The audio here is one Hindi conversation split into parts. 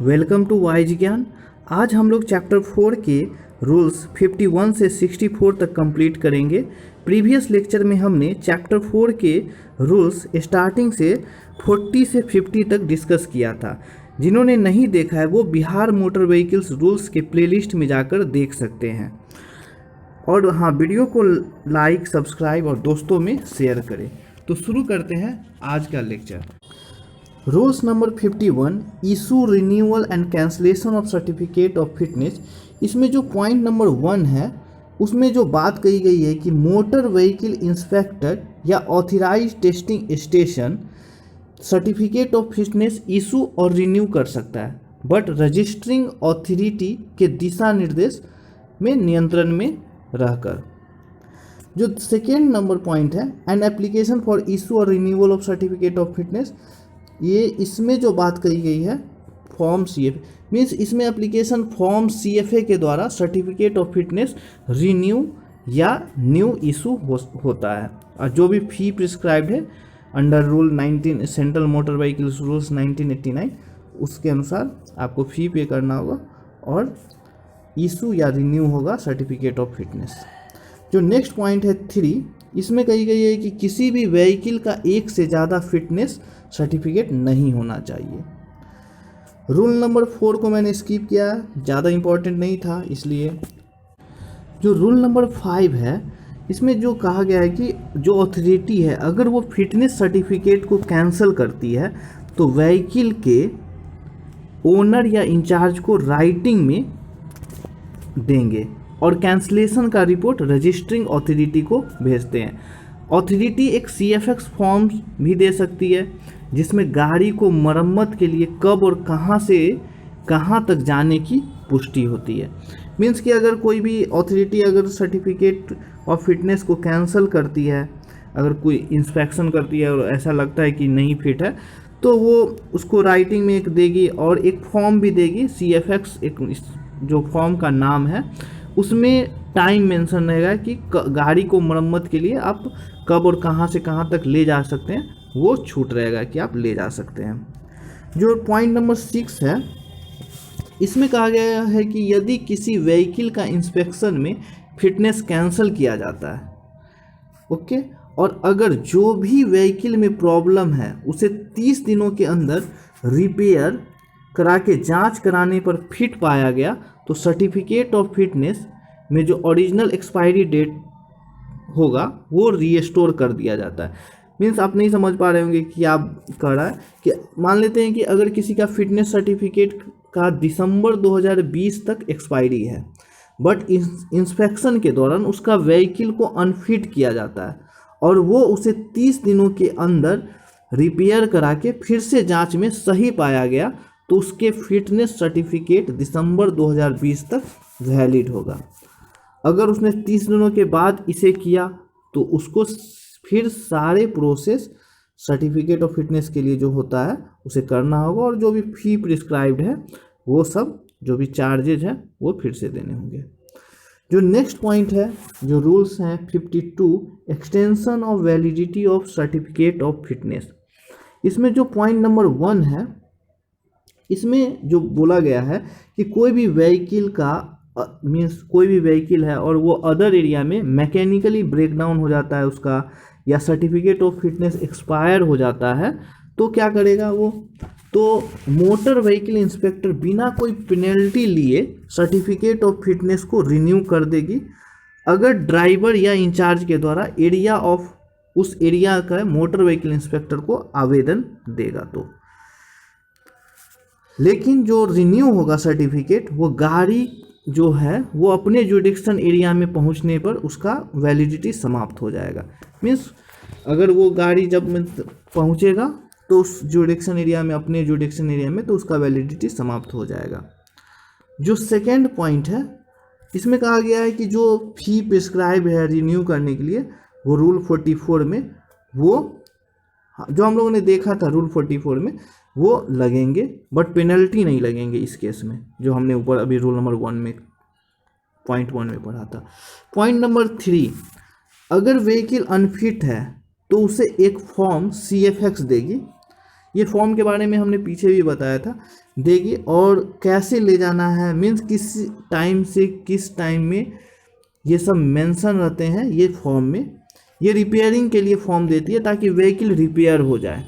वेलकम टू वाइज ज्ञान। आज हम लोग चैप्टर 4 के रूल्स 51 से 64 तक कंप्लीट करेंगे। प्रीवियस लेक्चर में हमने चैप्टर 4 के रूल्स स्टार्टिंग से 40 से 50 तक डिस्कस किया था। जिन्होंने नहीं देखा है वो बिहार मोटर व्हीकल्स रूल्स के प्लेलिस्ट में जाकर देख सकते हैं। और हाँ, वीडियो को लाइक, सब्सक्राइब और दोस्तों में शेयर करें। तो शुरू करते हैं आज का lecture. Rules number 51, issue, renewal and cancellation of certificate of fitness. इसमें जो पॉइंट नंबर 1 है उसमें जो बात कही गई है कि मोटर व्हीकल इंस्पेक्टर या authorise testing station certificate of fitness issue और रिन्यू कर सकता है, बट रजिस्टरिंग अथॉरिटी के दिशा निर्देश में नियंत्रण में रहकर। जो सेकेंड नंबर पॉइंट है, एन एप्लीकेशन फॉर इशू और renewal of certificate of fitness, ये इसमें जो बात कही गई है फॉर्म CFA मीन्स इसमें एप्लीकेशन फॉर्म CFA के द्वारा सर्टिफिकेट ऑफ फिटनेस रिन्यू या न्यू इशू होता है। और जो भी फी प्रिस्क्राइब्ड है under rule 19 central motor vehicles rules 1989 उसके अनुसार आपको फ़ी पे करना होगा और इशू या रिन्यू होगा सर्टिफिकेट ऑफ फिटनेस। जो नेक्स्ट पॉइंट है 3, इसमें कही गई है कि किसी भी व्हीकल का एक से ज़्यादा फिटनेस सर्टिफिकेट नहीं होना चाहिए। रूल नंबर 4 को मैंने स्किप किया, ज़्यादा इम्पोर्टेंट नहीं था इसलिए। जो रूल नंबर 5 है इसमें जो कहा गया है कि जो अथॉरिटी है अगर वो फिटनेस सर्टिफिकेट को कैंसिल करती है तो व्हीकल के ओनर या इंचार्ज को राइटिंग में देंगे और कैंसलेशन का रिपोर्ट रजिस्टरिंग अथॉरिटी को भेजते हैं। अथॉरिटी एक CFX फॉर्म भी दे सकती है जिसमें गाड़ी को मरम्मत के लिए कब और कहाँ से कहाँ तक जाने की पुष्टि होती है। मीन्स कि अगर कोई भी अथॉरिटी अगर सर्टिफिकेट ऑफ फिटनेस को कैंसिल करती है, अगर कोई इंस्पेक्शन करती है और ऐसा लगता है कि नहीं फिट है तो वो उसको राइटिंग में एक देगी और एक फॉर्म भी देगी CFX, एक जो फॉर्म का नाम है उसमें टाइम मेंशन रहेगा कि गाड़ी को मरम्मत के लिए आप कब और कहाँ से कहाँ तक ले जा सकते हैं, वो छूट रहेगा कि आप ले जा सकते हैं। जो पॉइंट नंबर 6 है इसमें कहा गया है कि यदि किसी व्हीकल का इंस्पेक्शन में फिटनेस कैंसिल किया जाता है, ओके, और अगर जो भी व्हीकल में प्रॉब्लम है उसे 30 दिनों के अंदर रिपेयर करा के जांच कराने पर फिट पाया गया तो सर्टिफिकेट ऑफ फिटनेस में जो ओरिजिनल एक्सपायरी डेट होगा वो रीस्टोर कर दिया जाता है। मीन्स आप नहीं समझ पा रहे होंगे कि आप कह रहा है कि मान लेते हैं कि अगर किसी का फिटनेस सर्टिफिकेट का दिसंबर 2020 तक एक्सपायरी है, बट इंस्पेक्शन के दौरान उसका व्हीकल को अनफिट किया जाता है और वो उसे 30 दिनों के अंदर रिपेयर करा के फिर से जांच में सही पाया गया तो उसके फिटनेस सर्टिफिकेट दिसंबर 2020 तक वैलिड होगा। अगर उसने 30 दिनों के बाद इसे किया तो उसको फिर सारे प्रोसेस सर्टिफिकेट ऑफ फिटनेस के लिए जो होता है उसे करना होगा और जो भी फी प्रिस्क्राइब्ड है वो सब जो भी चार्जेज हैं वो फिर से देने होंगे। जो नेक्स्ट पॉइंट है, जो रूल्स हैं 52, extension of validity of certificate of fitness. इसमें जो पॉइंट नंबर 1 है इसमें जो बोला गया है कि कोई भी व्हीकल का मीन्स कोई भी व्हीकल है और वो अदर एरिया में मैकेनिकली ब्रेक डाउन हो जाता है उसका या सर्टिफिकेट ऑफ फिटनेस एक्सपायर हो जाता है तो क्या करेगा वो, तो मोटर व्हीकल इंस्पेक्टर बिना कोई पेनल्टी लिए सर्टिफिकेट ऑफ फिटनेस को रिन्यू कर देगी अगर ड्राइवर या इंचार्ज के द्वारा एरिया ऑफ उस एरिया का मोटर व्हीकल इंस्पेक्टर को आवेदन देगा तो। लेकिन जो रिन्यू होगा सर्टिफिकेट वो गाड़ी जो है वो अपने जुडिक्शन एरिया में पहुंचने पर उसका वैलिडिटी समाप्त हो जाएगा। मीन्स अगर वो गाड़ी जब पहुंचेगा तो उस जुडिक्शन एरिया में, अपने जुडिक्शन एरिया में, तो उसका वैलिडिटी समाप्त हो जाएगा। जो सेकेंड पॉइंट है इसमें कहा गया है कि जो फी प्रिस्क्राइब है रिन्यू करने के लिए वो रूल 44 में वो जो हम लोगों ने देखा था रूल 44 में वो लगेंगे, बट पेनल्टी नहीं लगेंगे इस केस में, जो हमने ऊपर अभी रूल नंबर 1 में पॉइंट 1 में पढ़ा था। पॉइंट नंबर 3, अगर व्हीकल अनफिट है तो उसे एक फॉर्म CFX देगी ये फॉर्म के बारे में हमने पीछे भी बताया था, देगी और कैसे ले जाना है, मीन्स किस टाइम से किस टाइम में, ये सब मेंशन रहते हैं ये फॉर्म में। ये रिपेयरिंग के लिए फॉर्म देती है ताकि व्हीकल रिपेयर हो जाए,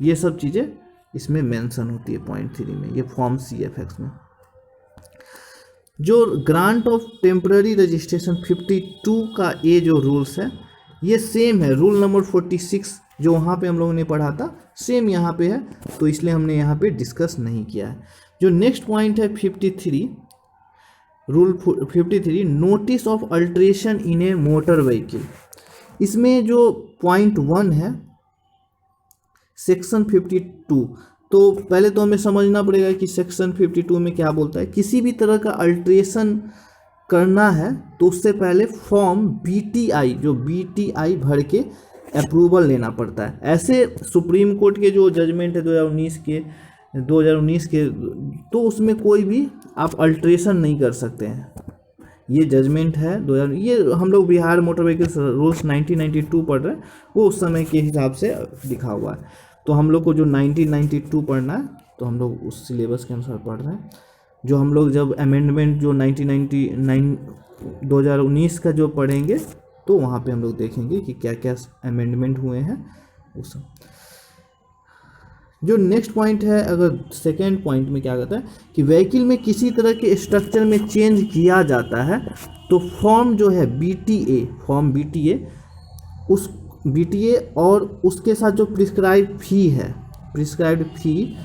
ये सब चीज़ें इसमें मेंशन होती है पॉइंट 3 में, ये फॉर्म CFX में। जो ग्रांट ऑफ टेम्पररी रजिस्ट्रेशन 52 का ये जो रूल्स है ये सेम है, रूल नंबर 46 जो वहाँ पे हम लोगों ने पढ़ा था सेम यहाँ पे है, तो इसलिए हमने यहाँ पे डिस्कस नहीं किया है। जो नेक्स्ट पॉइंट है 53, rule 53, notice of alteration in A motor vehicle. इसमें जो पॉइंट 1 है सेक्शन 52, तो पहले तो हमें समझना पड़ेगा कि सेक्शन 52 में क्या बोलता है। किसी भी तरह का अल्ट्रेशन करना है तो उससे पहले फॉर्म BTI, जो BTI भर के अप्रूवल लेना पड़ता है। ऐसे सुप्रीम कोर्ट के जो जजमेंट है 2019 के, तो उसमें कोई भी आप अल्ट्रेशन नहीं कर सकते हैं। ये जजमेंट है 2000, ये हम लोग बिहार मोटर व्हीकल्स रूल्स 1992 पढ़ रहे हैं, वो उस समय के हिसाब से लिखा हुआ है। तो हम लोग को जो 1992 पढ़ना है तो हम लोग उस सिलेबस के अनुसार पढ़ रहे हैं। जो हम लोग जब अमेंडमेंट जो 2019 का जो पढ़ेंगे तो वहाँ पे हम लोग देखेंगे कि क्या क्या अमेंडमेंट हुए हैं उस। जो नेक्स्ट पॉइंट है, अगर सेकेंड पॉइंट में क्या कहता है कि व्हीकल में किसी तरह के स्ट्रक्चर में चेंज किया जाता है तो फॉर्म जो है BTA, फॉर्म BTA, उस BTA और उसके साथ जो प्रिस्क्राइब्ड फी है, प्रिस्क्राइब्ड फी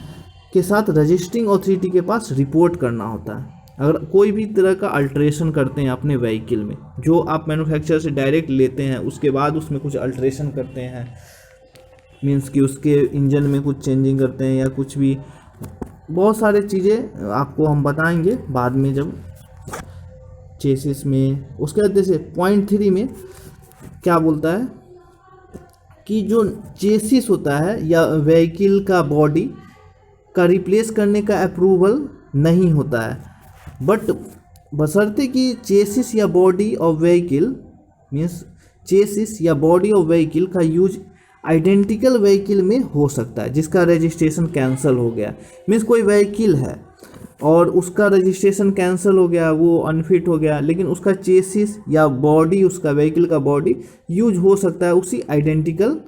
के साथ रजिस्टरिंग अथॉरिटी के पास रिपोर्ट करना होता है। अगर कोई भी तरह का अल्ट्रेशन करते हैं अपने व्हीकल में, जो आप मैन्युफैक्चरर से डायरेक्ट लेते हैं उसके बाद उसमें कुछ अल्ट्रेशन करते हैं, मीन्स कि उसके इंजन में कुछ चेंजिंग करते हैं या कुछ भी, बहुत सारे चीज़ें आपको हम बताएंगे बाद में जब चेसिस में। उसके बाद जैसे पॉइंट 3 में क्या बोलता है कि जो चेसिस होता है या व्हीकल का बॉडी का रिप्लेस करने का अप्रूवल नहीं होता है, बट बशर्ते कि चेसिस या body of vehicle, means chassis या बॉडी ऑफ व्हीकल का यूज आइडेंटिकल व्हीकल में हो सकता है जिसका रजिस्ट्रेशन कैंसिल हो गया। मीन्स कोई व्हीकल है और उसका रजिस्ट्रेशन कैंसिल हो गया, वो अनफिट हो गया, लेकिन उसका चेसिस या बॉडी, उसका व्हीकल का बॉडी यूज हो सकता है उसी आइडेंटिकल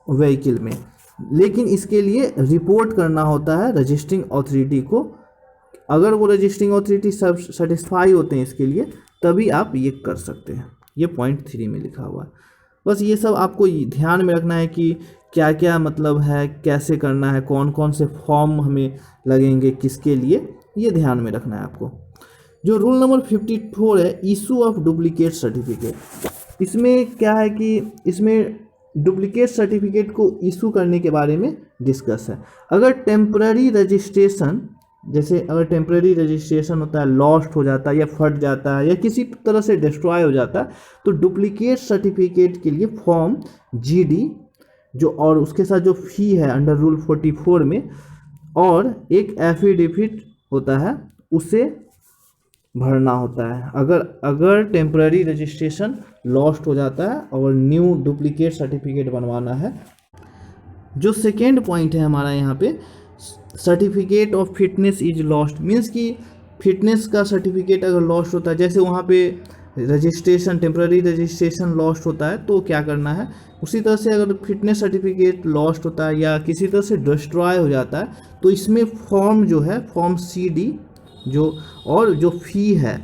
व्हीकल में, लेकिन इसके लिए रिपोर्ट करना होता है रजिस्टरिंग अथॉरिटी को। अगर वो रजिस्टरिंग अथॉरिटी सब सेटिस्फाई होते हैं इसके लिए तभी आप ये कर सकते हैं। ये पॉइंट 3 में लिखा हुआ है। बस ये सब आपको ध्यान में रखना है कि क्या क्या मतलब है, कैसे करना है, कौन कौन से फॉर्म हमें लगेंगे किसके लिए, ये ध्यान में रखना है आपको। जो रूल नंबर 54 है, इशू ऑफ डुप्लीकेट सर्टिफिकेट। इसमें क्या है कि इसमें डुप्लीकेट सर्टिफिकेट को इशू करने के बारे में डिस्कस है। अगर टेम्पररी रजिस्ट्रेशन, जैसे अगर टेम्पररी रजिस्ट्रेशन होता है, लॉस्ट हो जाता है या फट जाता है या किसी तरह से डिस्ट्रॉय हो जाता है, तो डुप्लीकेट सर्टिफिकेट के लिए फॉर्म GD जो और उसके साथ जो फ़ी है अंडर रूल 44 में, और एक एफिडेविट होता है उसे भरना होता है। अगर टेम्पररी रजिस्ट्रेशन लॉस्ट हो जाता है और न्यू डुप्लीकेट सर्टिफिकेट बनवाना है। जो सेकेंड पॉइंट है हमारा यहाँ पे, certificate of fitness is lost, means कि फिटनेस का सर्टिफिकेट अगर लॉस्ट होता है, जैसे वहाँ पे रजिस्ट्रेशन, टेम्पररी रजिस्ट्रेशन लॉस्ट होता है तो क्या करना है, उसी तरह से अगर फिटनेस सर्टिफिकेट लॉस्ट होता है या किसी तरह से डिस्ट्रॉय हो जाता है तो इसमें फॉर्म जो है, फॉर्म CD जो, और जो फ़ी है,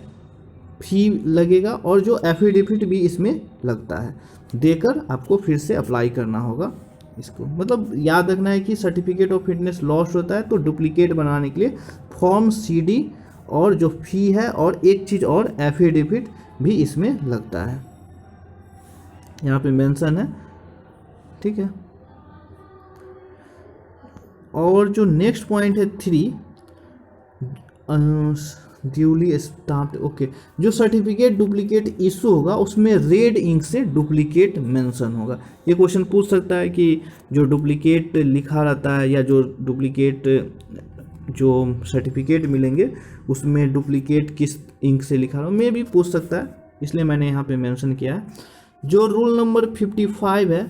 फ़ी लगेगा और जो एफिडेविट भी इसमें लगता है, देकर आपको फिर से अप्लाई करना होगा इसको। मतलब याद रखना है कि सर्टिफिकेट ऑफ फिटनेस लॉस्ट होता है तो डुप्लीकेट बनाने के लिए फॉर्म CD और जो फ़ी है और एक चीज़ और एफिडेविट भी इसमें लगता है, यहाँ पे मेंशन है, ठीक है। और जो नेक्स्ट पॉइंट है 3, ड्यूली स्टाम्प्ड, ओके, जो सर्टिफिकेट डुप्लीकेट इशू होगा उसमें रेड इंक से डुप्लीकेट मेंशन होगा। ये क्वेश्चन पूछ सकता है कि जो डुप्लीकेट लिखा रहता है या जो डुप्लीकेट जो सर्टिफिकेट मिलेंगे उसमें डुप्लीकेट किस इंक से लिखा रहा हो, मैं भी पूछ सकता है, इसलिए मैंने यहाँ पे मेंशन किया है। जो रूल नंबर 55 है,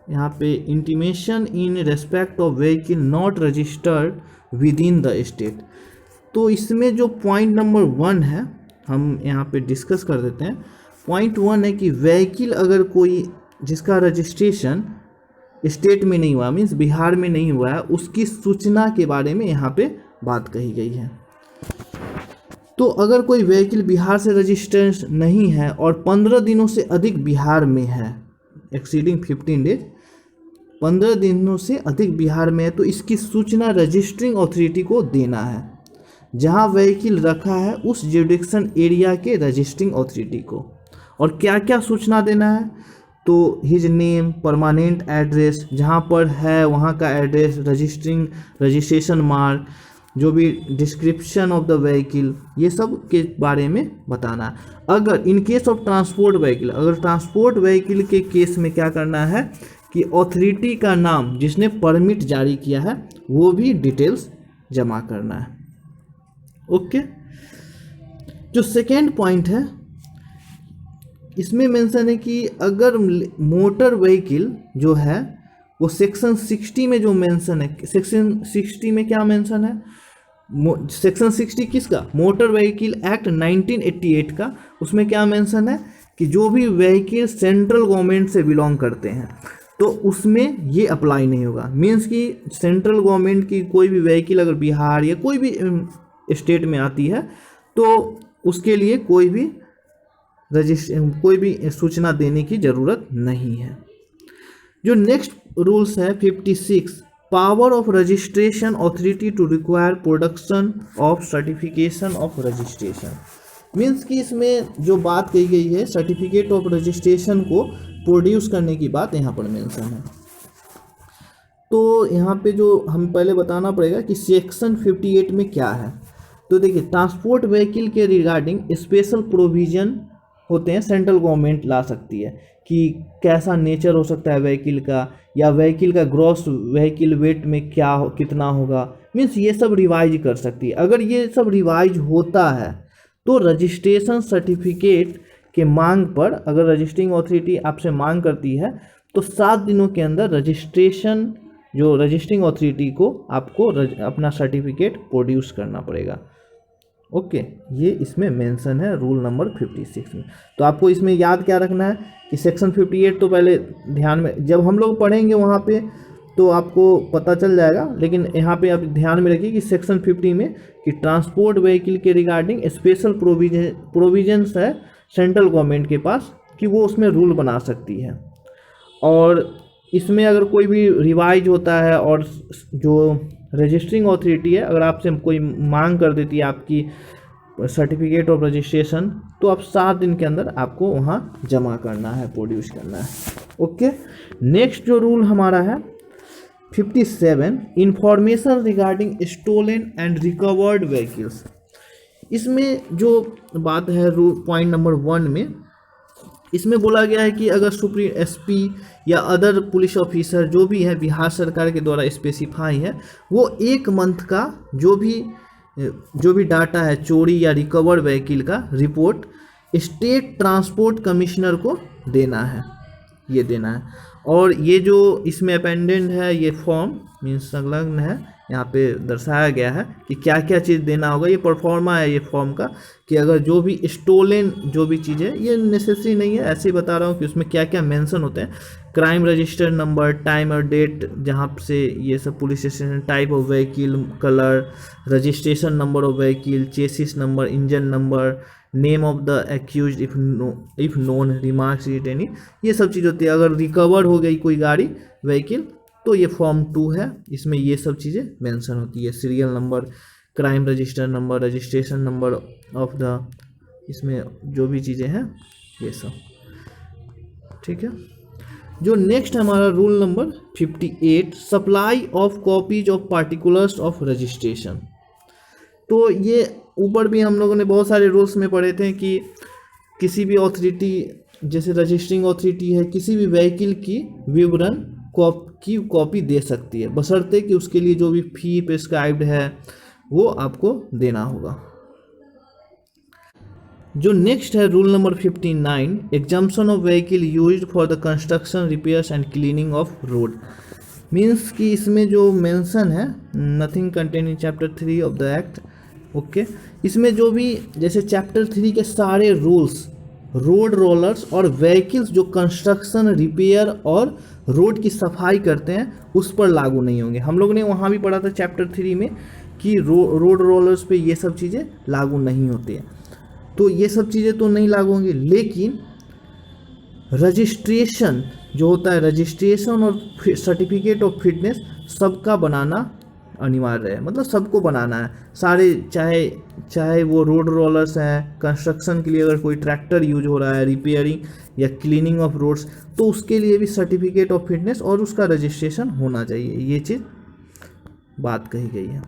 यहाँ पे intimation in respect of vehicle not registered with in the state. तो इसमें जो पॉइंट नंबर 1 है हम यहाँ पे डिस्कस कर देते हैं। पॉइंट 1 है कि व्हीकल अगर कोई जिसका रजिस्ट्रेशन स्टेट में नहीं हुआ, मीन्स बिहार में नहीं हुआ है, उसकी सूचना के बारे में यहाँ पे बात कही गई है। तो अगर कोई व्हीकल बिहार से रजिस्टर्ड नहीं है और 15 दिनों से अधिक बिहार में है, एक्सीडिंग 15 डेज, 15 दिनों से अधिक बिहार में है, तो इसकी सूचना रजिस्टरिंग अथॉरिटी को देना है जहां व्हीकल रखा है उस ज्यूरिडिक्शन एरिया के रजिस्टरिंग अथॉरिटी को। और क्या क्या सूचना देना है, तो हिज नेम, परमानेंट एड्रेस, जहां पर है वहां का एड्रेस, रजिस्ट्रेशन मार्क, जो भी डिस्क्रिप्शन ऑफ द व्हीकल, ये सब के बारे में बताना है। अगर in case of transport vehicle, अगर ट्रांसपोर्ट व्हीकल के केस में क्या करना है कि अथॉरिटी का नाम जिसने परमिट जारी किया है वो भी डिटेल्स जमा करना है। ओके, जो सेकेंड पॉइंट है इसमें मेंशन है कि अगर मोटर व्हीकल जो है वो सेक्शन 60 में जो मेंशन है, सेक्शन 60 में क्या मेंशन है, सेक्शन 60 किसका, मोटर व्हीकल एक्ट 1988 का, उसमें क्या मेंशन है कि जो भी व्हीकल सेंट्रल गवर्नमेंट से बिलोंग करते हैं तो उसमें ये अप्लाई नहीं होगा। मीन्स कि सेंट्रल गवर्नमेंट की कोई भी व्हीकल अगर बिहार या कोई भी स्टेट में आती है तो उसके लिए कोई भी सूचना देने की ज़रूरत नहीं है। जो नेक्स्ट रूल्स है 56, power of registration authority to require production of certification of registration. Means कि इसमें जो बात कही गई है सर्टिफिकेट ऑफ रजिस्ट्रेशन को प्रोड्यूस करने की बात यहाँ पर मेंशन है। तो यहाँ पे जो हम पहले बताना पड़ेगा कि सेक्शन 58 में क्या है। तो देखिए, ट्रांसपोर्ट व्हीकल के रिगार्डिंग स्पेशल प्रोविजन होते हैं, सेंट्रल गवर्नमेंट ला सकती है कि कैसा नेचर हो सकता है व्हीकल का, या व्हीकल का ग्रॉस व्हीकल वेट में कितना होगा, मीन्स ये सब रिवाइज कर सकती है। अगर ये सब रिवाइज होता है तो रजिस्ट्रेशन सर्टिफिकेट के मांग पर, अगर रजिस्टरिंग अथॉरिटी आपसे मांग करती है तो 7 दिनों के अंदर रजिस्टरिंग अथॉरिटी को आपको अपना सर्टिफिकेट प्रोड्यूस करना पड़ेगा। ओके, ये इसमें मेंशन है रूल नंबर 56 में। तो आपको इसमें याद क्या रखना है कि सेक्शन 58 तो पहले ध्यान में, जब हम लोग पढ़ेंगे वहाँ पे तो आपको पता चल जाएगा, लेकिन यहाँ पे आप ध्यान में रखिए कि सेक्शन 50 में कि ट्रांसपोर्ट व्हीकल के रिगार्डिंग स्पेशल प्रोविजंस है सेंट्रल गवर्नमेंट के पास कि वो उसमें रूल बना सकती है। और इसमें अगर कोई भी रिवाइज होता है और जो रजिस्टरिंग अथॉरिटी है अगर आपसे कोई मांग कर देती है आपकी सर्टिफिकेट ऑफ रजिस्ट्रेशन, तो आप 7 दिन के अंदर आपको वहाँ जमा करना है, प्रोड्यूस करना है। ओके, नेक्स्ट जो रूल हमारा है 57, information regarding stolen and recovered vehicles. इसमें जो बात है रूल पॉइंट नंबर 1 में, इसमें बोला गया है कि अगर सुप्रीम एसपी या अदर पुलिस ऑफिसर जो भी है बिहार सरकार के द्वारा स्पेसिफाई है, वो 1 मंथ का जो भी डाटा है चोरी या रिकवर व्हीकल का रिपोर्ट स्टेट ट्रांसपोर्ट कमिश्नर को देना है, ये देना है। और ये जो इसमें अपेंडेंट है ये फॉर्म मीन्स संलग्न है, यहाँ पे दर्शाया गया है कि क्या क्या चीज़ देना होगा। ये परफॉर्मा है ये फॉर्म का कि अगर जो भी स्टोलन जो भी चीज़ है, ये नेसेसरी नहीं है, ऐसे ही बता रहा हूँ कि उसमें क्या क्या मेंशन होते हैं। क्राइम रजिस्टर नंबर, टाइम और डेट जहाँ से ये सब police station, type of vehicle, colour, registration number of vehicle, chassis number, engine number, name of the accused if known, remarks any, ये सब चीज़ होती है। अगर रिकवर हो गई कोई गाड़ी व्हीकल तो ये फॉर्म 2 है, इसमें ये सब चीज़ें मेंशन होती है। Serial number, crime register number, registration number of the, इसमें जो भी चीज़ें हैं ये सब, ठीक है। जो नेक्स्ट हमारा rule number 58, supply of copies of particulars of registration. तो ये ऊपर भी हम लोगों ने बहुत सारे रूल्स में पढ़े थे कि किसी भी अथॉरिटी जैसे रजिस्टरिंग अथॉरिटी है किसी भी व्हीकल की विवरण की कॉपी दे सकती है, बशर्ते कि उसके लिए जो भी फी प्रिस्क्राइब्ड है वो आपको देना होगा। जो नेक्स्ट है rule number 59, exemption of vehicle used for the construction, repairs and cleaning of road. Means कि इसमें जो मेंशन है, nothing contain in chapter 3 of the act. Okay, इसमें जो भी जैसे चैप्टर 3 के सारे रूल्स रोड रोलर्स और व्हीकल्स जो कंस्ट्रक्शन, रिपेयर और रोड की सफाई करते हैं उस पर लागू नहीं होंगे। हम लोग ने वहाँ भी पढ़ा था चैप्टर 3 में कि रोड रोलर्स पे ये सब चीज़ें लागू नहीं होती हैं, तो ये सब चीज़ें तो नहीं लागू होंगी। लेकिन रजिस्ट्रेशन जो होता है, रजिस्ट्रेशन और सर्टिफिकेट ऑफ फिटनेस सबका बनाना अनिवार्य है, मतलब सबको बनाना है सारे, चाहे वो रोड रोलर्स हैं, कंस्ट्रक्शन के लिए अगर कोई ट्रैक्टर यूज हो रहा है, रिपेयरिंग या क्लीनिंग ऑफ रोड्स, तो उसके लिए भी सर्टिफिकेट ऑफ फिटनेस और उसका रजिस्ट्रेशन होना चाहिए। ये चीज़ बात कही गई है।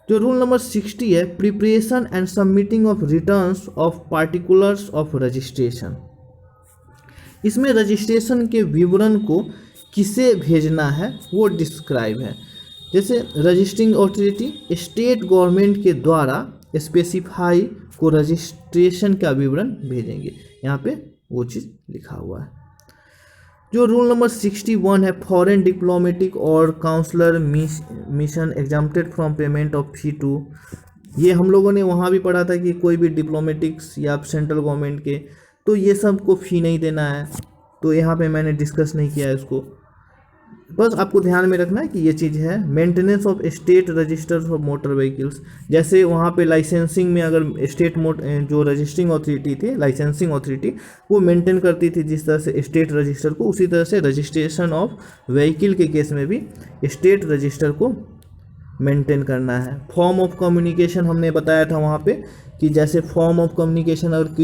जो रूल नंबर 60 है, preparation and submitting of returns of particulars of registration. इसमें रजिस्ट्रेशन के विवरण को किसे भेजना है वो डिस्क्राइब है। जैसे रजिस्ट्रिंग अथॉरिटी स्टेट गवर्नमेंट के द्वारा स्पेसिफाई को रजिस्ट्रेशन का विवरण भेजेंगे, यहाँ पे वो चीज़ लिखा हुआ है। जो रूल नंबर 61 है, फॉरेन डिप्लोमेटिक और consular mission exempted from payment of fee to. ये हम लोगों ने वहाँ भी पढ़ा था कि कोई भी डिप्लोमेटिक्स या सेंट्रल गवर्नमेंट के, तो ये सब को फ़ी नहीं देना है, तो यहाँ पे मैंने डिस्कस नहीं किया है इसको। बस आपको ध्यान में रखना है कि ये चीज़ है। Maintenance of state registers of motor vehicles, जैसे वहाँ पे लाइसेंसिंग में अगर स्टेट जो रजिस्टरिंग अथॉरिटी थी, लाइसेंसिंग अथॉरिटी, वो मेंटेन करती थी जिस तरह से स्टेट रजिस्टर को, उसी तरह से रजिस्ट्रेशन ऑफ व्हीकल के केस में भी स्टेट रजिस्टर को मेंटेन करना है। फॉर्म ऑफ कम्युनिकेशन हमने बताया था वहाँ पे कि जैसे फॉर्म ऑफ कम्युनिकेशन अगर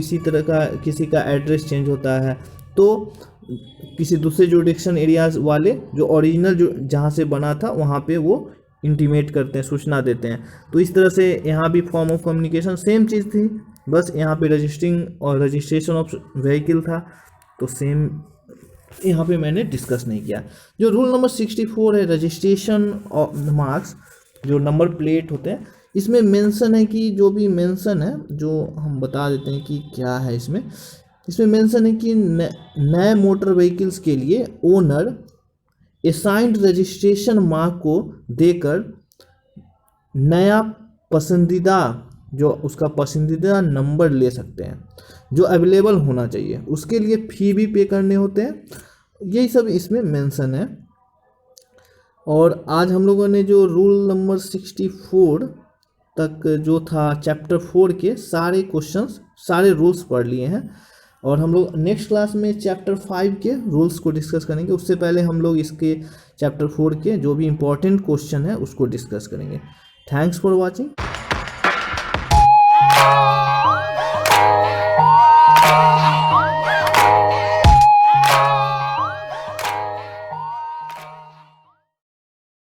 किसी का एड्रेस चेंज होता है तो किसी दूसरे जुडिक्शन एरियाज वाले जो ओरिजिनल जो जहाँ से बना था वहाँ पे वो इंटीमेट करते हैं, सूचना देते हैं। तो इस तरह से यहाँ भी फॉर्म ऑफ कम्युनिकेशन सेम चीज़ थी, बस यहाँ पे रजिस्टरिंग और रजिस्ट्रेशन ऑफ व्हीकल था, तो सेम यहाँ पे मैंने डिस्कस नहीं किया। जो रूल नंबर 64 है, रजिस्ट्रेशन ऑफ मार्क्स, जो नंबर प्लेट होते हैं, इसमें मेंशन है कि जो भी मेंशन है, जो हम बता देते हैं कि क्या है इसमें मेंशन है कि नए मोटर व्हीकल्स के लिए ओनर असाइंड रजिस्ट्रेशन मार्क को देकर नया पसंदीदा, जो उसका पसंदीदा नंबर ले सकते हैं, जो अवेलेबल होना चाहिए, उसके लिए फ़ी भी पे करने होते हैं। यही सब इसमें मेंशन है। और आज हम लोगों ने जो रूल नंबर 64 तक जो था चैप्टर 4 के सारे क्वेश्चंस, सारे रूल्स पढ़ लिए हैं, और हम लोग नेक्स्ट क्लास में चैप्टर 5 के रूल्स को डिस्कस करेंगे। उससे पहले हम लोग इसके चैप्टर 4 के जो भी इम्पोर्टेंट क्वेश्चन है उसको डिस्कस करेंगे। Thanks for watching.